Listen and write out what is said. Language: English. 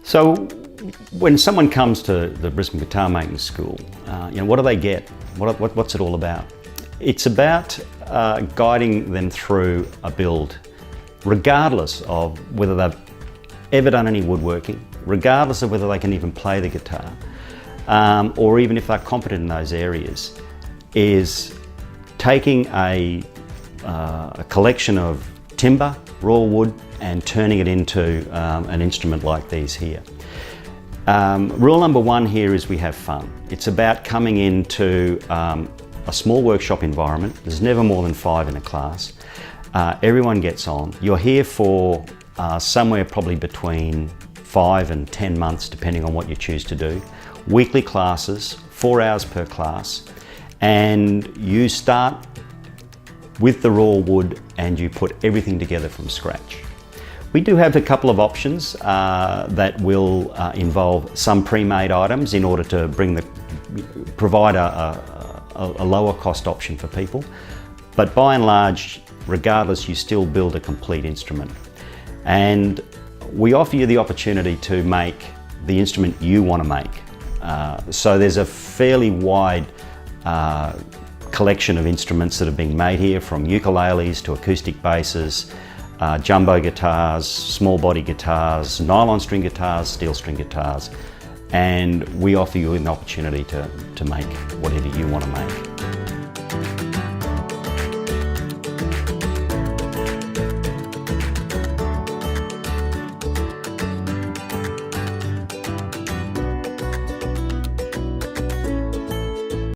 So when someone comes to the Brisbane Guitar Making School, what do they get? What's it all about? It's about guiding them through a build, regardless of whether they've ever done any woodworking, regardless of whether they can even play the guitar, or even if they're competent in those areas, is taking a collection of timber, raw wood, and turning it into an instrument like these here. Rule number one here is we have fun. It's about coming into a small workshop environment. There's never more than 5 in a class. Everyone gets on. You're here for somewhere probably between 5 and 10 months, depending on what you choose to do. Weekly classes, 4 hours per class, and you start with the raw wood and you put everything together from scratch. We do have a couple of options that will involve some pre-made items in order to provide a lower cost option for people. But by and large, regardless, you still build a complete instrument. And we offer you the opportunity to make the instrument you want to make. So there's a fairly wide collection of instruments that have been made here, from ukuleles to acoustic basses, jumbo guitars, small body guitars, nylon string guitars, steel string guitars, and we offer you an opportunity to make whatever you want to make.